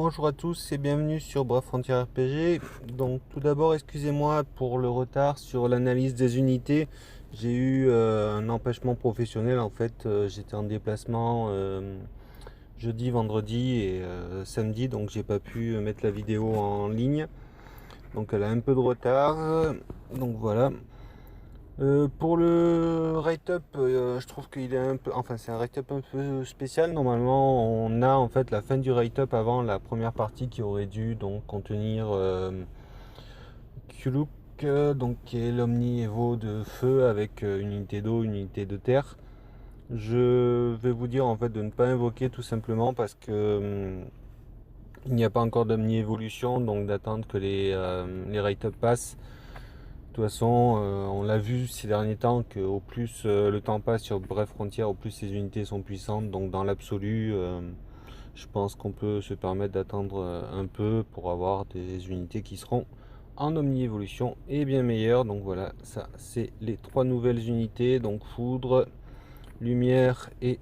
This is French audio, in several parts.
Bonjour à tous et bienvenue sur Bref Frontier RPG. Donc tout d'abord excusez-moi pour le retard sur l'analyse des unités. J'ai eu un empêchement professionnel en fait. J'étais en déplacement jeudi, vendredi et samedi, donc j'ai pas pu mettre la vidéo en ligne. Donc elle a un peu de retard. Donc voilà. Pour le write-up, je trouve qu'il est un peu, enfin c'est un write-up un peu spécial. Normalement, on a en fait la fin du write-up avant la première partie qui aurait dû donc contenir Kuluk, donc qui est l'Omni-Evo de feu avec une unité d'eau, une unité de terre. Je vais vous dire en fait de ne pas invoquer tout simplement parce que il n'y a pas encore d'Omni-Évolution, donc d'attendre que les write-up passent. De toute façon, on l'a vu ces derniers temps qu'au plus le temps passe sur Bref Frontier, au plus ces unités sont puissantes. Donc dans l'absolu, je pense qu'on peut se permettre d'attendre un peu pour avoir des unités qui seront en omni-évolution et bien meilleures. Donc voilà, ça c'est les trois nouvelles unités. Donc foudre, lumière et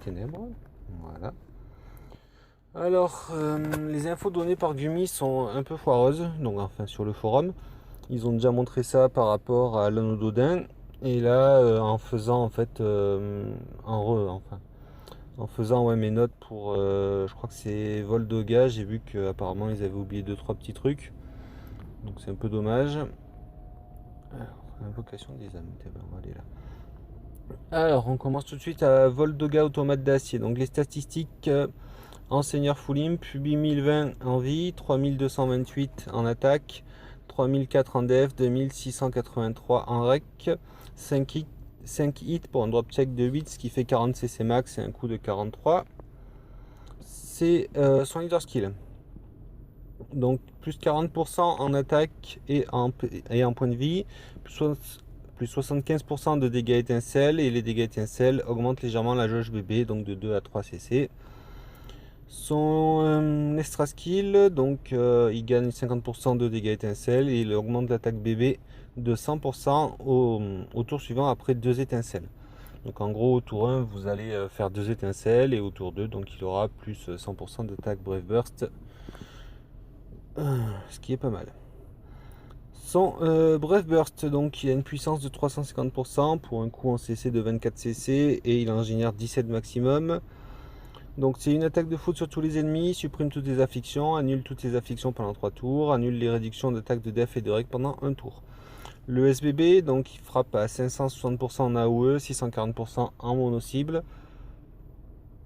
ténèbres. Voilà. Alors, les infos données par Gumi sont un peu foireuses, donc enfin sur le forum. Ils ont déjà montré ça par rapport à l'anneau d'Odin. Et là, en faisant en fait, en faisant ouais, mes notes pour, je crois que c'est Voldoga, j'ai vu qu'apparemment ils avaient oublié deux trois petits trucs. Donc c'est un peu dommage. Alors, invocation des âmes, on va aller là. Alors, on commence tout de suite à Voldoga automate d'acier. Donc les statistiques en seigneur full imp, 8020 en vie, 3228 en attaque, 3004 en def, 2683 en rec, 5 hits pour un drop check de 8, ce qui fait 40 CC max et un coup de 43. C'est son leader skill. Donc plus 40% en attaque et en point de vie, plus 75% de dégâts étincelles, et les dégâts étincelles augmentent légèrement la jauge bébé, donc de 2 à 3 CC. Son extra skill, donc il gagne 50% de dégâts étincelles et il augmente l'attaque bébé de 100% au tour suivant après 2 étincelles. Donc en gros au tour 1 vous allez faire 2 étincelles et au tour 2 donc il aura plus 100% d'attaque Brave Burst, ce qui est pas mal. Son Brave Burst, donc il a une puissance de 350% pour un coup en CC de 24 CC et il en génère 17 maximum. Donc c'est une attaque de foudre sur tous les ennemis, supprime toutes les afflictions, annule toutes les afflictions pendant 3 tours, annule les réductions d'attaque de def et de rec pendant 1 tour. Le SBB, donc il frappe à 560% en AOE, 640% en mono-cible.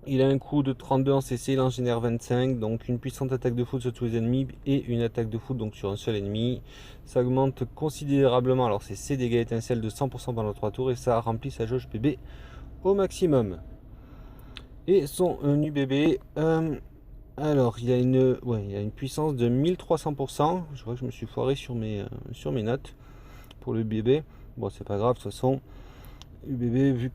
Il a un coup de 32 en CC, il en génère 25, donc une puissante attaque de foudre sur tous les ennemis et une attaque de foudre donc sur un seul ennemi. Ça augmente considérablement, alors c'est ses dégâts étincelles de 100% pendant 3 tours et ça remplit sa jauge PB au maximum. Et son UBB, alors il a une puissance de 1300%. Je crois que je me suis foiré sur mes notes pour le UBB. Bon, c'est pas grave, de toute façon, UBB vu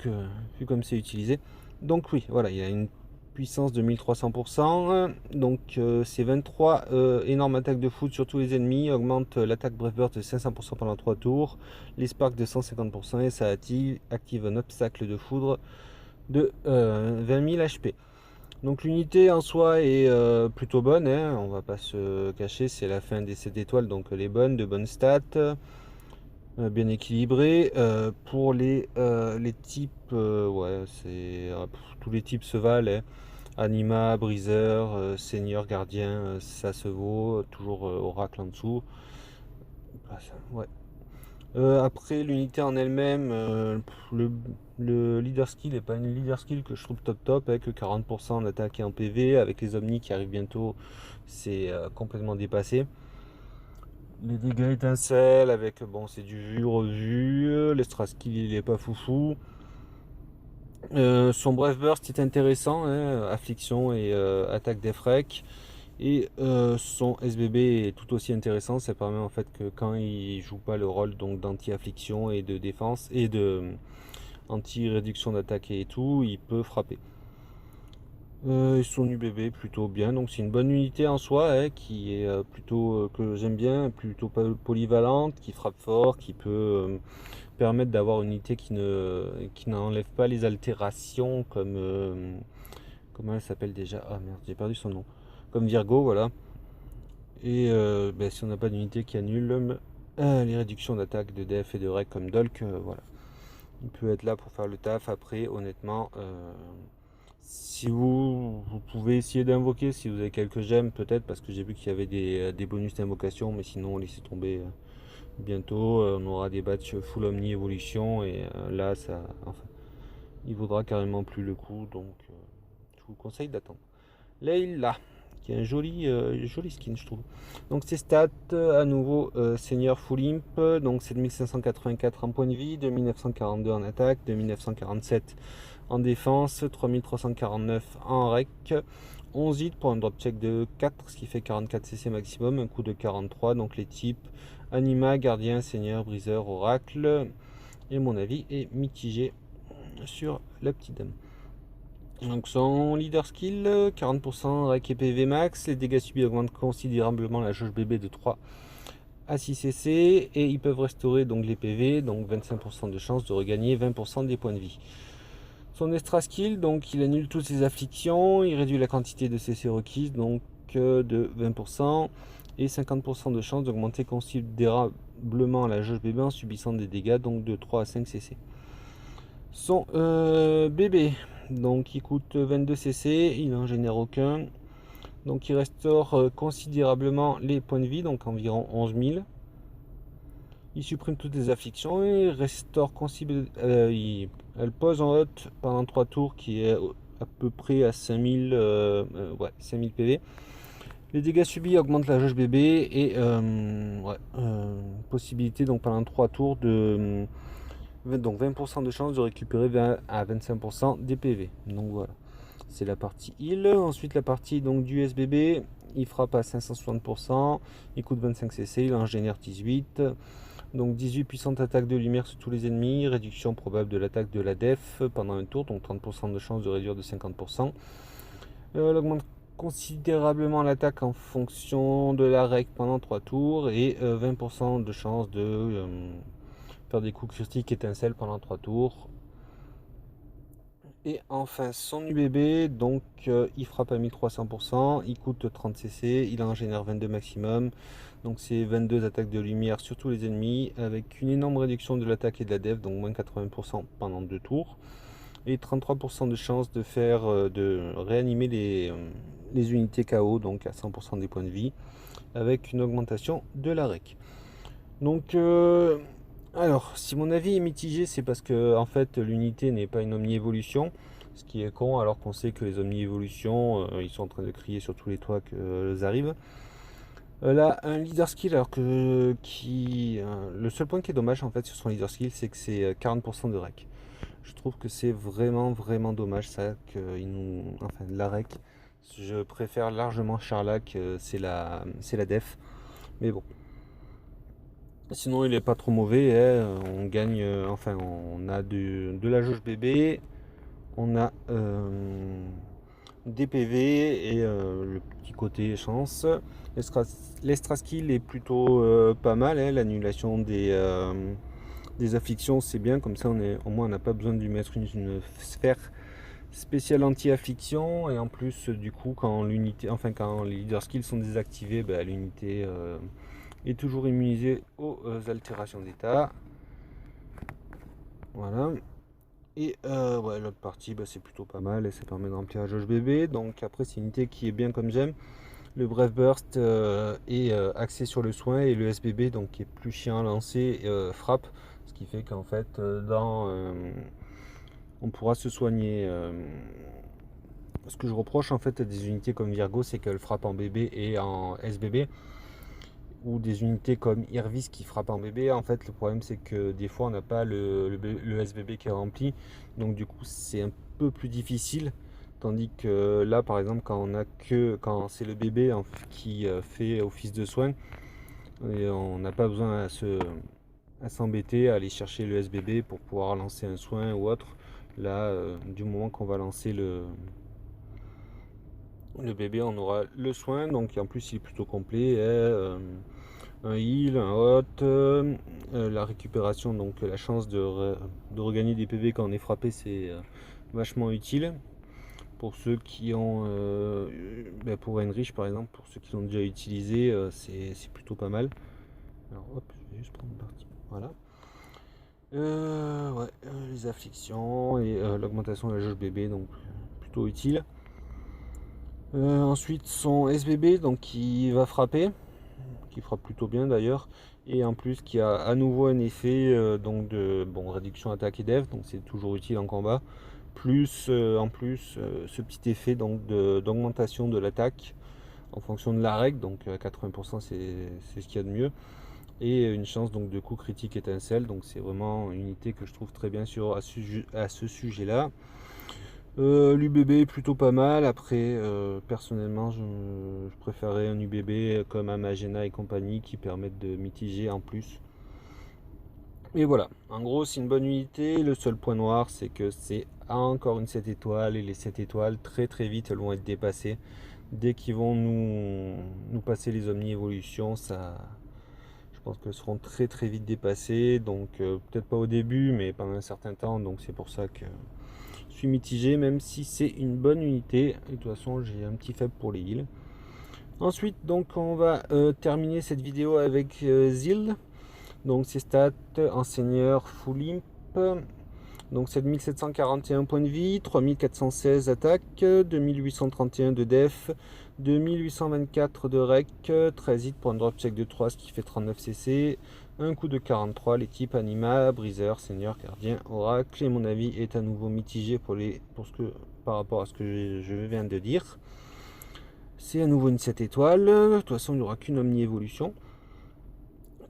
comme c'est utilisé. Donc oui, voilà, il a une puissance de 1300%. Donc c'est 23 énormes attaques de foudre sur tous les ennemis, augmente l'attaque Brave Burst de 500% pendant 3 tours, les sparks de 150% et ça active un obstacle de foudre de 20 000 HP. Donc l'unité en soi est plutôt bonne, hein, on va pas se cacher, c'est la fin des 7 étoiles, donc elle est bonne, de bonnes stats, bien équilibrée. Pour les types, ouais, c'est tous les types se valent, hein. Anima, briseur, seigneur, gardien, ça se vaut, toujours oracle en dessous. Ouais. Après l'unité en elle-même, le leader skill n'est pas une leader skill que je trouve top avec 40% d'attaque et en PV, avec les omnis qui arrivent bientôt, c'est complètement dépassé. Les dégâts étincelles avec bon c'est du vu revu, l'extra skill il est pas foufou. Son Brave Burst est intéressant, hein, affliction et attaque d'Efrec. Et son SBB est tout aussi intéressant, ça permet en fait que quand il joue pas le rôle donc d'anti-affliction et de défense et de anti-réduction d'attaque et tout, il peut frapper. Son UBB plutôt bien, donc c'est une bonne unité en soi, hein, qui est plutôt que j'aime bien, plutôt polyvalente, qui frappe fort, qui peut permettre d'avoir une unité qui n'enlève pas les altérations comme comment elle s'appelle déjà, ah merde j'ai perdu son nom. comme Virgo, voilà. Et si on n'a pas d'unité qui annule les réductions d'attaque, de def et de rec comme Dolk, voilà. Il peut être là pour faire le taf. Après, honnêtement, si vous pouvez essayer d'invoquer, si vous avez quelques gemmes, peut-être, parce que j'ai vu qu'il y avait des bonus d'invocation, mais sinon, laissez tomber. Bientôt, on aura des batchs full omni évolution, et là, enfin, il vaudra carrément plus le coup, donc je vous conseille d'attendre. Layla, qui est un joli skin, je trouve. Donc ses stats, à nouveau, seigneur full imp, donc 7584 en point de vie, 2942 en attaque, 2947 en défense, 3349 en rec, 11 hits pour un drop check de 4, ce qui fait 44 CC maximum, un coup de 43, donc les types anima, gardien, seigneur, briseur, oracle, et mon avis est mitigé sur la petite dame. Donc son leader skill, 40% rec et PV max, les dégâts subis augmentent considérablement la jauge bébé de 3 à 6 CC, et ils peuvent restaurer donc les PV, donc 25% de chance de regagner 20% des points de vie. Son extra skill, donc il annule toutes ses afflictions, il réduit la quantité de CC requise, donc de 20%, et 50% de chance d'augmenter considérablement la jauge bébé en subissant des dégâts, donc de 3 à 5 CC. Son bébé, donc il coûte 22 CC, il n'en génère aucun, donc il restaure considérablement les points de vie, donc environ 11 000. Il supprime toutes les afflictions et restaure elle pose en hôte pendant 3 tours, qui est à peu près à 5000 5000 PV. Les dégâts subis augmentent la jauge bébé, et possibilité donc pendant 3 tours de donc 20% de chance de récupérer 20 à 25% des PV. Donc voilà, c'est la partie heal. Ensuite la partie donc du SBB, il frappe à 560%, il coûte 25 CC, il en génère 18. Donc 18 puissante attaque de lumière sur tous les ennemis, réduction probable de l'attaque de la def pendant un tour, donc 30% de chance de réduire de 50%. Elle augmente considérablement l'attaque en fonction de la règle pendant 3 tours, et 20% de chance de faire des coups critiques étincelles pendant 3 tours. Et enfin son UBB, donc il frappe à 1300%, il coûte 30 CC, il en génère 22 maximum, donc c'est 22 attaques de lumière sur tous les ennemis, avec une énorme réduction de l'attaque et de la def, donc moins 80% pendant 2 tours, et 33% de chance de faire de réanimer les unités KO, donc à 100% des points de vie, avec une augmentation de la rec. Donc alors, si mon avis est mitigé, c'est parce que en fait l'unité n'est pas une omni-évolution, ce qui est con, alors qu'on sait que les omni-évolutions, ils sont en train de crier sur tous les toits qu'elles arrivent. Là, un leader skill, alors que le seul point qui est dommage en fait sur son leader skill, c'est que c'est 40% de rec. Je trouve que c'est vraiment dommage ça, enfin la rec. Je préfère largement Charlac, c'est la def, mais bon. Sinon, il est pas trop mauvais, hein. On gagne, enfin, on a de la jauge bébé, on a des PV, et le petit côté chance. L'extra skill est plutôt pas mal, hein. L'annulation des afflictions, c'est bien, comme ça au moins on n'a pas besoin de lui mettre une sphère spéciale anti-affliction, et en plus, du coup, quand les leader skills sont désactivés, l'unité est toujours immunisé aux altérations d'état. Voilà. Et l'autre partie, c'est plutôt pas mal, et ça permet de remplir la jauge bébé. Donc après, c'est une unité qui est bien comme j'aime. Le Brave Burst est axé sur le soin, et le SBB, donc qui est plus chiant à lancer, frappe. Ce qui fait qu'en fait, on pourra se soigner. Ce que je reproche en fait à des unités comme Virgo, c'est qu'elle frappe en bébé et en SBB, ou des unités comme Irvis qui frappent en bébé. En fait, le problème c'est que des fois on n'a pas le SBB qui est rempli, donc du coup c'est un peu plus difficile. Tandis que là, par exemple, quand c'est le bébé qui fait office de soin, et on n'a pas besoin à s'embêter à aller chercher le SBB pour pouvoir lancer un soin ou autre. Là, du moment qu'on va lancer le bébé, on aura le soin, donc en plus il est plutôt complet, un heal, un hot, la récupération, donc la chance de regagner des PV quand on est frappé, c'est vachement utile pour ceux qui ont pour Heinrich par exemple, pour ceux qui l'ont déjà utilisé, c'est plutôt pas mal. Alors hop, je vais juste prendre une partie. Voilà. Ouais, les afflictions et l'augmentation de la jauge bébé, donc plutôt utile. Ensuite son SBB, donc qui va frapper, qui frappe plutôt bien d'ailleurs, et en plus qui a à nouveau un effet donc de réduction attaque et def, donc c'est toujours utile en combat. Plus en plus ce petit effet donc d'augmentation de l'attaque en fonction de la règle, donc 80% c'est ce qu'il y a de mieux. Et une chance donc de coup critique étincelle, donc c'est vraiment une unité que je trouve très bien à ce sujet là. L'UBB est plutôt pas mal. Après personnellement je préférais un UBB comme un Magena et compagnie qui permettent de mitiger en plus. Et voilà, en gros c'est une bonne unité. Le seul point noir c'est que c'est encore une 7 étoiles, et les 7 étoiles très très vite elles vont être dépassées dès qu'ils vont nous passer les omni-évolutions. Je pense qu'elles seront très très vite dépassées, donc peut-être pas au début, mais pendant un certain temps. Donc c'est pour ça que je suis mitigé, même si c'est une bonne unité. Et de toute façon, j'ai un petit faible pour les heals. Ensuite, donc on va terminer cette vidéo avec Zil. Donc ses stats en seigneur full imp. Donc 7741 points de vie, 3416 attaques, 2831 de def, 2824 de rec, 13 hits pour un drop check de 3, ce qui fait 39 cc, un coup de 43, les types anima, briseur, seigneur, gardien, oracle. Et mon avis est à nouveau mitigé par rapport à ce que je viens de dire. C'est à nouveau une 7 étoiles. De toute façon, il n'y aura qu'une omni-évolution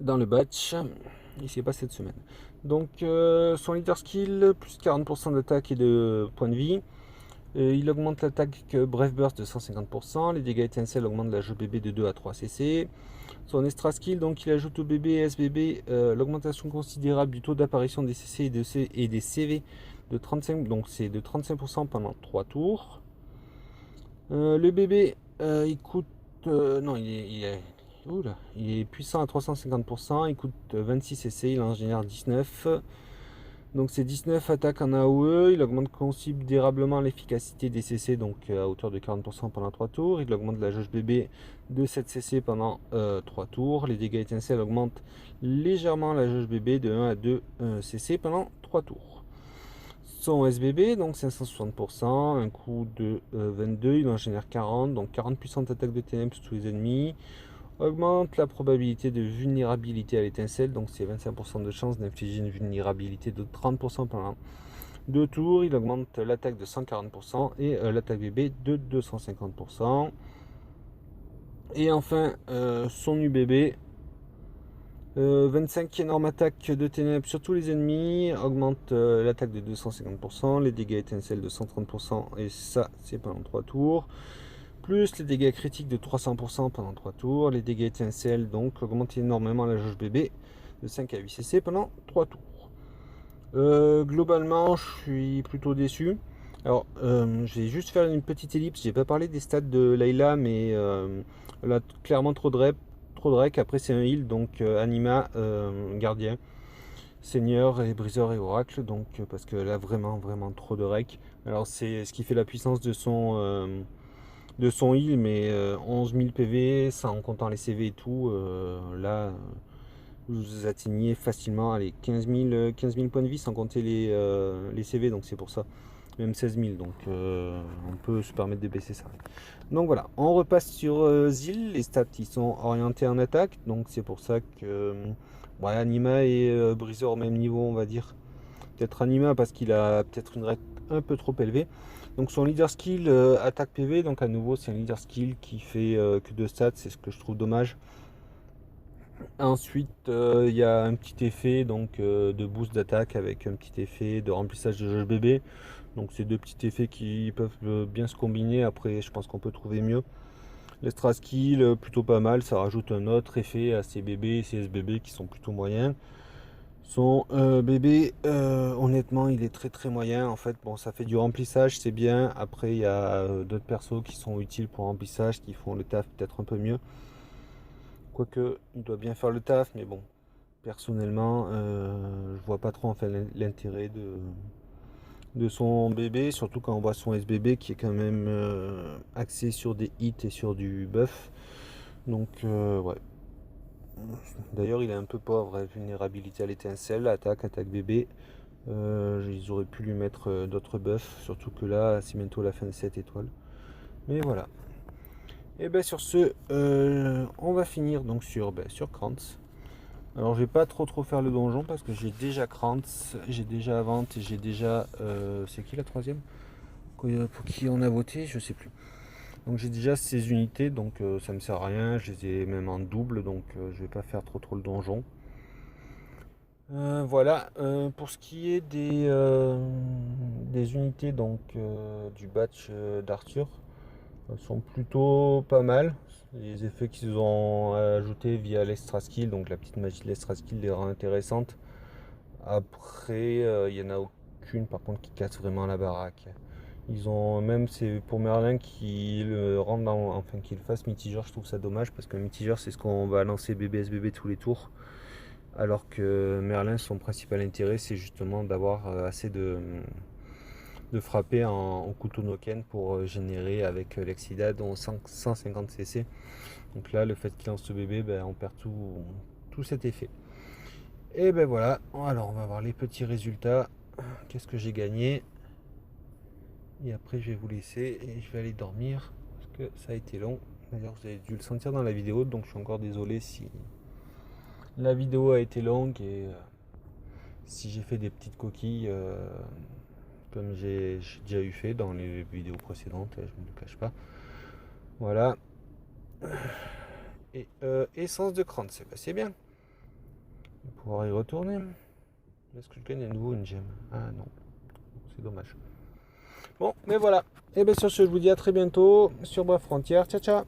dans le batch. Et c'est pas cette semaine. Donc son leader skill, plus 40% d'attaque et de points de vie. Il augmente l'attaque Brave Burst de 150%. Les dégâts étincelles augmentent la jauge bébé de 2 à 3 cc. Son extra skill, donc il ajoute au bébé et SBB l'augmentation considérable du taux d'apparition des CC et des CV de 35%. Donc c'est de 35% pendant 3 tours. Le bébé il coûte. Non, il est puissant à 350%, il coûte 26 cc, il en génère 19. Donc c'est 19 attaques en AOE, il augmente considérablement l'efficacité des CC, donc à hauteur de 40% pendant 3 tours. Il augmente la jauge bébé de 7 cc pendant 3 tours. Les dégâts étincelles augmentent légèrement la jauge bébé de 1 à 2 cc pendant 3 tours. Son SBB, donc 560%, un coup de 22, il en génère 40, donc 40 puissantes attaques de ténèbres sur tous les ennemis. Augmente la probabilité de vulnérabilité à l'étincelle, donc c'est 25% de chance d'infliger une vulnérabilité de 30% pendant 2 tours. Il augmente l'attaque de 140% et l'attaque bébé de 250%. Et enfin son UBB, 25 énorme attaque de ténèbres sur tous les ennemis, augmente l'attaque de 250%, les dégâts étincelles de 130%, et ça c'est pendant 3 tours. Plus les dégâts critiques de 300% pendant 3 tours. Les dégâts étincelles donc augmentent énormément la jauge bébé de 5 à 8 cc pendant 3 tours. Globalement, je suis plutôt déçu. Alors, je vais juste faire une petite ellipse. J'ai pas parlé des stats de Layla, mais elle a clairement trop de rec. Après, c'est un heal, donc anima, gardien, seigneur et briseur et oracle. Donc, parce qu'elle a vraiment, vraiment trop de rec. Alors, c'est ce qui fait la puissance de son heal, mais 11 000 PV, ça en comptant les CV et tout, là, vous atteignez facilement allez, 15 000 points de vie sans compter les CV, donc c'est pour ça, même 16 000, donc on peut se permettre de baisser ça. Donc voilà, on repasse sur Zil, les stats ils sont orientés en attaque, donc c'est pour ça que ouais, Anima et Briseur au même niveau, on va dire. Peut-être Anima parce qu'il a peut-être une règle un peu trop élevée. Donc son leader skill attaque PV, donc à nouveau c'est un leader skill qui fait que 2 stats, c'est ce que je trouve dommage. Ensuite il y a un petit effet donc de boost d'attaque avec un petit effet de remplissage de jauge bébé. Donc c'est deux petits effets qui peuvent bien se combiner. Après je pense qu'on peut trouver mieux. L'extra skill plutôt pas mal, ça rajoute un autre effet à ces bébés et ces SBB qui sont plutôt moyens. Son bébé, honnêtement, il est très très moyen. En fait, bon, ça fait du remplissage, c'est bien. Après, il y a d'autres persos qui sont utiles pour remplissage, qui font le taf peut-être un peu mieux. Quoique, il doit bien faire le taf, mais bon, personnellement, je vois pas trop en fait l'intérêt de son bébé, surtout quand on voit son SBB qui est quand même axé sur des hits et sur du buff. Donc ouais. D'ailleurs il est un peu pauvre, vulnérabilité à l'étincelle, attaque bébé. Ils auraient pu lui mettre d'autres buffs, surtout que là c'est bientôt la fin de cette étoile. Mais voilà. Et bien sur ce, on va finir donc sur Krantz. Alors je vais pas trop faire le donjon parce que j'ai déjà Krantz, j'ai déjà Avant et j'ai déjà... c'est qui la troisième? Pour qui on a voté? Je sais plus. Donc j'ai déjà ces unités, donc ça me sert à rien, je les ai même en double, donc je vais pas faire trop le donjon. Voilà, pour ce qui est des unités donc du batch d'Arthur, elles sont plutôt pas mal. Les effets qu'ils ont ajoutés via l'Extra Skill, donc la petite magie de l'Extra Skill les rend intéressantes. Après, il n'y en a aucune par contre qui casse vraiment la baraque. Ils ont même c'est pour Merlin qui le rende enfin qu'il fasse mitigeur, je trouve ça dommage parce que mitigeur c'est ce qu'on va lancer BBSBB tous les tours. Alors que Merlin son principal intérêt c'est justement d'avoir assez de frapper au couteau Noken pour générer avec l'Exidad en 150 cc. Donc là le fait qu'il lance ce bébé, ben, on perd tout cet effet. Et ben voilà, alors on va voir les petits résultats. Qu'est-ce que j'ai gagné? Et après je vais vous laisser et je vais aller dormir parce que ça a été long. D'ailleurs vous avez dû le sentir dans la vidéo, donc je suis encore désolé si la vidéo a été longue et si j'ai fait des petites coquilles comme j'ai déjà eu fait dans les vidéos précédentes, je ne le cache pas. Voilà. Et essence de Krantz, c'est bien. On va pouvoir y retourner. Est-ce que je gagne à nouveau une gemme? Ah non, c'est dommage. Bon, mais voilà. Et bien sur ce, je vous dis à très bientôt sur Bref Frontière. Ciao, ciao.